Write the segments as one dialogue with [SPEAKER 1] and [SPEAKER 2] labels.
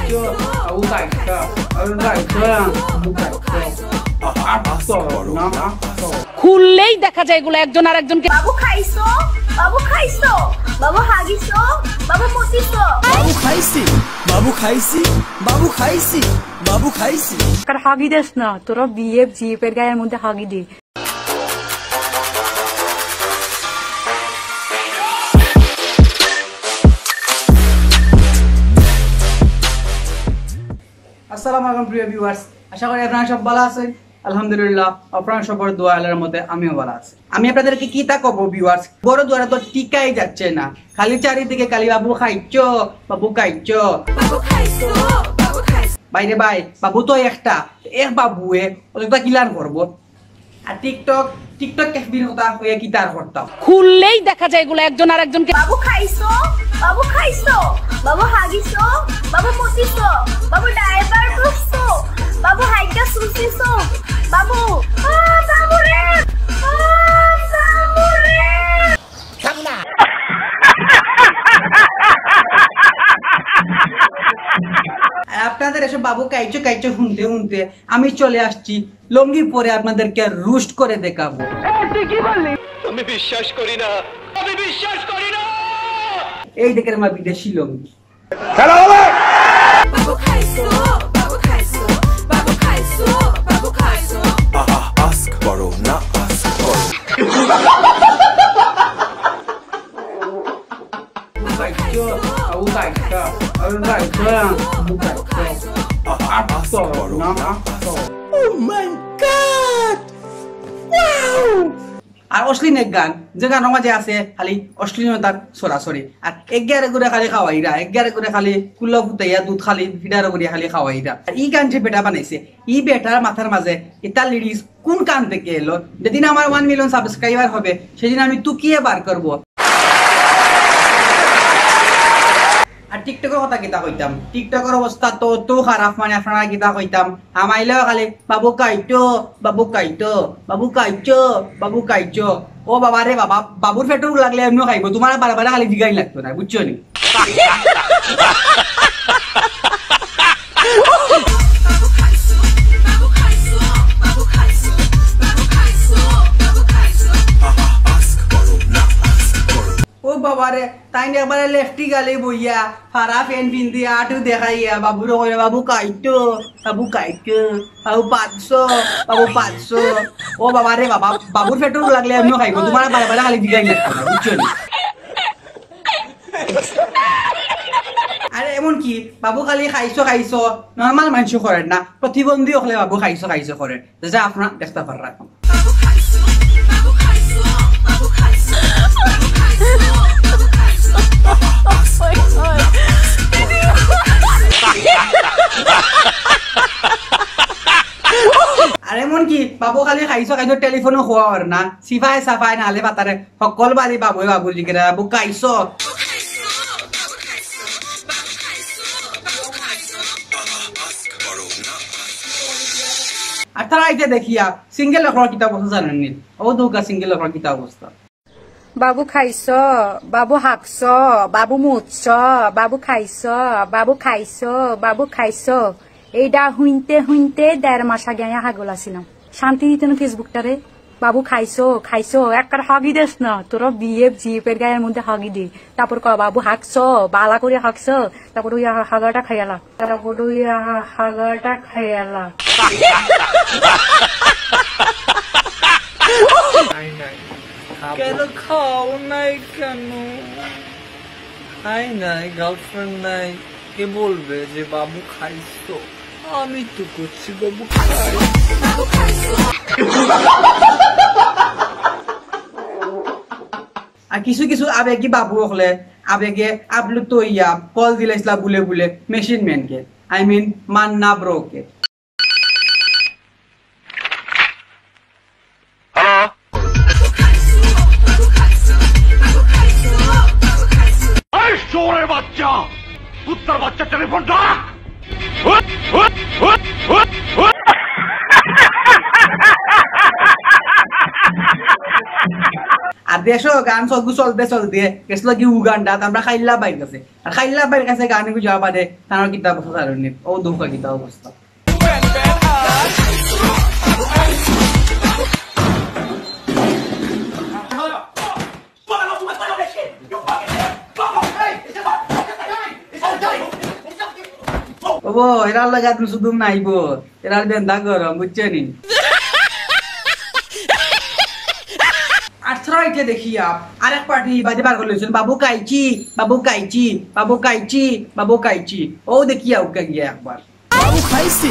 [SPEAKER 1] Khaicho, Babu Khaicho, Babu Khaicho, খুললেই দেখা যায় এগুলো একজন আরেকজনকে
[SPEAKER 2] বাবু খাইছো, বাবু খাইছো, বাবু হাগিছো, বাবু মুতিছো,
[SPEAKER 3] বাবু খাইছি, বাবু খাইছি, বাবু খাইছি, বাবু খাইছি।
[SPEAKER 4] কার হাগি দেস না, তোরা বিএফ জিএফ এর গায়ের মধ্যে হাগি দে।
[SPEAKER 1] আসসালামু আলাইকুম প্রিয় ভিউয়ার্স, আশা করি আপনারা সব ভালো আছেন। আলহামদুলিল্লাহ, আপনারা সবার দোয়া আল্লাহর মধ্যে আমিও ভালো আছি। আমি আপনাদেরকে কি তা কব ভিউয়ার্স, বড় দোয়ারা তো টিকাই যাচ্ছে না, খালি চারিদিকে খালি বাবু খাইছো, বাবু খাইছো, বাবু খাইছো, বাবু খাইছো। বাইরে ভাই, বাবু তো একটা এক বাবুয়ে ওটা কিলান করবো। আর টিকটক এফবির কথা হয়ে কি তার করতাম, খুললেই দেখা যায় এগুলো একজন আরেকজনকে
[SPEAKER 2] বাবু খাইছো, বাবু খাইছো, বাবু হাগিছো, বাবু মুতিছো, বাবু ডাইপার করছো, বাবু হাইকা সুসিছো, বাবু বাবু রে, বাবু রে সামনা।
[SPEAKER 1] আপনাদের এসব বাবু কাইচো কাইচো শুনতে শুনতে আমি চলে আসছি লঙ্গির পরে আপনাদেরকে রুস্ট করে দেখাবো। কি বললি? আমি বিশ্বাস করি না, আমি বিশ্বাস করি না। এই দেখেন আমার বিদেশি লঙ্গি। খেলা হবে। বাবু খাইছো, বাবু খাইছো, বাবু খাইছো, বাবু খাইছো।
[SPEAKER 3] আস্ক করো না, আস্ক করো।
[SPEAKER 1] খাইছো, বাবু খাইছো, বাবু খাইছো, বাবু খাইছো।
[SPEAKER 3] আস্ক করো না।
[SPEAKER 1] Oh my God! Wow! আর অশ্লীল এক গান, যে গানের মাঝে আছে খালি অশ্লীলতার সরাসরি, আর এগারে করে খালি খাওয়াইরা, এগারে করে খালি কুল্লা ফুটাইয়া দুধ খালি ফিডার করে খালি খাওয়াইরা। ই গান যে বেটা বানাইছে, ই বেটার মাথার মাঝে এটা লিরিক্স কোন কান থেকে এলো? যেদিন আমার 1 মিলিয়ন সাবস্ক্রাইবার হবে সেদিন আমি তুকিয়ে বার করবো। আর টিকটকের কথা কিতা কইতাম, টিকটকের অবস্থা তো খারাপ, মানে আপনারা কিতা কইতাম, আমাইলেও খালি বাবু কাইটো, বাবু কাইটো, বাবু কাইছো, বাবু কাইছো। ও বাবা রে বাবা, বাবুর পেট্রোল লাগলে এমনিও খাইবো, তোমার বারবার খালি জিগাই লাগতো না, বুঝছো নি? ও বাবারে, তাই একবারে লেফটি গালে বইয়া ফারা ফ্যান পিন্দি আটু দেখাইয়া বাবুর কইরা বাবু কাইটো, বাবু কাইটো, বাবু 500, বাবু 500। ও বাবারে বাবা, বাবুর পেট্রোল লাগলে এমনিও খাইবো, তোমার বারবার খালি জিগাই লাগতো না, বুঝছো নি? আরে এমন কি বাবু খালি খাইছো খাইছো নর্মাল মানুষ করেন না, প্রতিবন্ধী হলে বাবু খাইছো খাইছো করেন, যা আপনারা দেখতে পারেন। আর এমন কি বাবু খালি খাইছো খাইছো টেলিফোনও খোয়া আর না, সিফাই সাফাই নালে পাতারে সকল বাড়ি বাবু বাবু জিগেরা বাবু খাইছো। আর তারা আইতে দেখিয়া সিঙ্গেল লেখার কিতাব অবস্থা জানেন নি, ও দুকা সিঙ্গেল লেখার কিতাব অবস্থা।
[SPEAKER 4] বাবু খাইছো, বাবু হাগছো, বাবু মুতছো, বাবু খাইছো, বাবু খাইছো, বাবু খাইছো। এইটা হুইনতে 1.5 মাস আগে আমি হাগল আসিলাম, শান্তি দিত না ফেসবুকটারে। বাবু খাইছো খাইছো, একবার হাগি দেস না, তোরা বিএফ জিএফ এর গায়ের মধ্যে হাগি দে। তারপর ক বাবু হাগছো, বালা করে হাগছো, তারপর ওই হাগাটা খাইয়ালা, তারপর ওই হাগাটা খাইয়ালা।
[SPEAKER 5] কেন খাও নাই কেন? খাই নাই, গার্লফ্রেন্ড নাই, কে বলবে যে বাবু খাইছো? আমি তো করছি বাবু খাই।
[SPEAKER 1] আর কিছু কিছু আবেগী বাবু হলে আবেগে আবলু তো ইয়া কল দিলাইছিলা বুলে বুলে মেশিন ম্যানকে, আই মিন মান্না ব্রোকে।
[SPEAKER 6] বাচ্চা কুত্তার বাচ্চা টেলিফোনটা আর দেশও গান চলতে চলতে গেছিল কি উগান্ডা, আমরা খাইলা বাইর গেছে।
[SPEAKER 1] আর খাইলা বাইর কাছে গান বুঝা পারে তার কিতাব বসা জানি ও দুঃখ কিতাব অবস্থা ও এরা লাগা তুমি শুধু নাইবো এরা বেন্দা গরম বুঝছেনি আছরাইতে দেখিয়া আরেক পার্টি বাজে বার করলেছেন বাবু কাইচি বাবু কাইচি বাবু কাইচি বাবু কাইচি ও দেখিয়া ওকে গিয়া একবার
[SPEAKER 3] বাবু খাইছি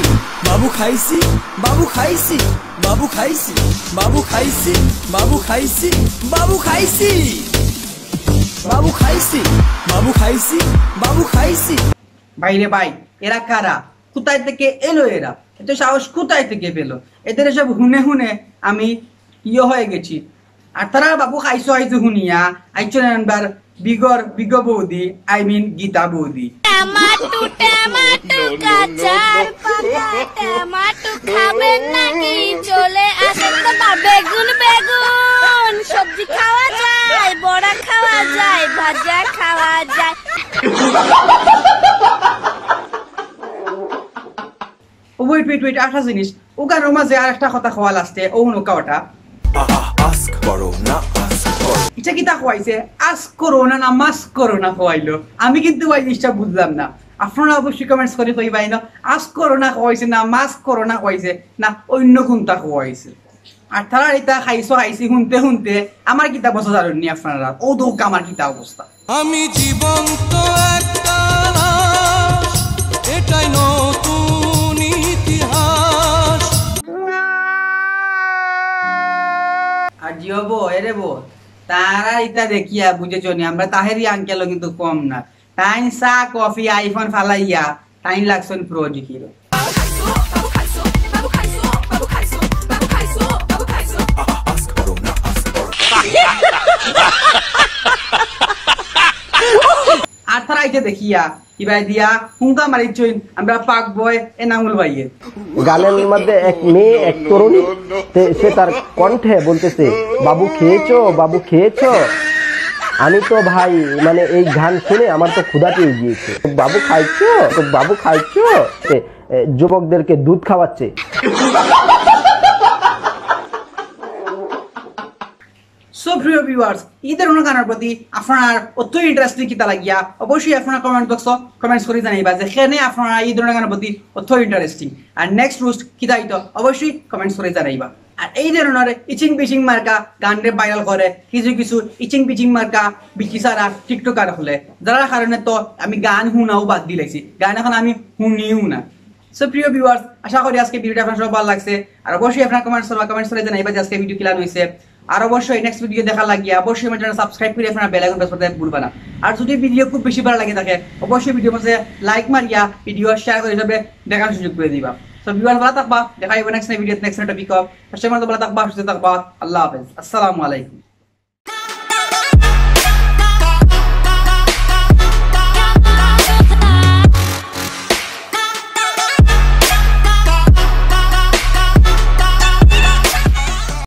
[SPEAKER 3] বাবু খাইছি বাবু খাইছি বাবু খাইছি বাবু খাইছি বাবু খাইছি বাবু খাইছি বাবু খাইছি বাবু খাইছি বাবু খাইছি
[SPEAKER 1] বাইরে ভাই এরা কারা কোথায় থেকে এলো এরা এত সাহস কোথায় থেকে পেলো এদের সব হুনে হুনে আমি হয়ে গেছি আর তারা বাবু খাইছো আইছো শুনিয়া আইছো নাম্বার বিগ বৌদি আই মিন গীতা বৌদি
[SPEAKER 2] টমাটো কাঁচার পাতা টমাটো খাবেন নাকি চলে আসেন তো বেগুন সবজি খাওয়া যায় বড়া খাওয়া যায় ভাজা খাওয়া যায়
[SPEAKER 1] ওয়েট একটা জিনিস ওখানের মাঝে আর একটা কথা খাওয়া লাস্টে ও নৌকা ওটা
[SPEAKER 3] আস্ক করো না আস্ক করো
[SPEAKER 1] এটা কি তা খোয়াইছে আস্ক করো না না মাস্ক করো না খোয়াইলো আমি কিন্তু ওই জিনিসটা বুঝলাম না আপনারা অবশ্যই কমেন্টস করে কইবাই না আস্ক করো না খোয়াইছে না মাস্ক করো না খোয়াইছে না অন্য কোনটা খোয়াইছে আর তারা এটা খাইছি শুনতে আমার কিতাব বসা জানেননি আপনারা ও দোক আমার কিতাব অবস্থা
[SPEAKER 3] আমি জীবন্ত একটা লাশ, এটাই নতুন ইতিহাস।
[SPEAKER 1] আর জিওব এরে বো তারা এটা দেখিয়া বুঝেছো নি আমরা তাহেরি আঙ্কেলও কিন্তু কম না তাই চা কফি আইফোন ফালাইয়া তাই লাগছেন প্রোজি হিরো আর তারা এটা দেখিয়া কিবা দিয়া হুঙ্কা মারিছইন আমরা পাক বয় এনামুল ভাইয়ে
[SPEAKER 7] গানের মধ্যে এক মেয়ে এক তরুণী সে তার কণ্ঠে বলতেছে বাবু খেয়েছো আমি তো ভাই মানে এই গান শুনে আমার তো ক্ষুধা পেয়ে গিয়েছে বাবু খাইছো যুবকদেরকে দুধ খাওয়াচ্ছে
[SPEAKER 1] সো প্রিয় ভিউয়ার্স ঈদের অনুষ্ঠানের প্রতি আপনার অত্যন্ত ইন্টারেস্টিং কিতা লাগিয়া অবশ্যই আপনারা কমেন্টস করে জানাইবা যে কেনে আপনারা ঈদের অনুষ্ঠানের প্রতি অত্যন্ত ইন্টারেস্টিং আর নেক্সট রোস্ট কিতা হইতো অবশ্যই কমেন্টস করে জানাইবা আর এই ধরনের ইচিং পিচিং মার্কা গানরে ভাইরাল করে কিছু ইচিং পিচিং মার্কা বিকি সারা টিকটকার হলে যারা কারণে তো আমি গান শুনাও বাদ দিলাইছি গান এখন আমি শুনিও না সো প্রিয় ভিউয়ার্স আশা করি আজকে ভিডিওটা আপনার সব ভালো লাগছে আর অবশ্যই আপনারা কমেন্টস করে জানাইবা যে আজকে ভিডিও কিলা হইছে আর অবশ্যই নেক্সট ভিডিও দেখা লাগিয়ে অবশ্যই আমার চ্যানেল সাবস্ক্রাইব করে আপনারা বেল আইকন প্রেস করতে ভুলবেন না আর যদি ভিডিও খুব বেশি ভালো লাগে থাকে অবশ্যই ভিডিও মাঝে লাইক মারিয়া ভিডিও শেয়ার করে হিসাবে দেখার সুযোগ করে দিবা সো ভিউয়ার্স ভালো থাকবা দেখা হবে next video next topic of ভালো থাকবা সুস্থ থাকবা আল্লাহ হাফেজ আসসালামু আলাইকুম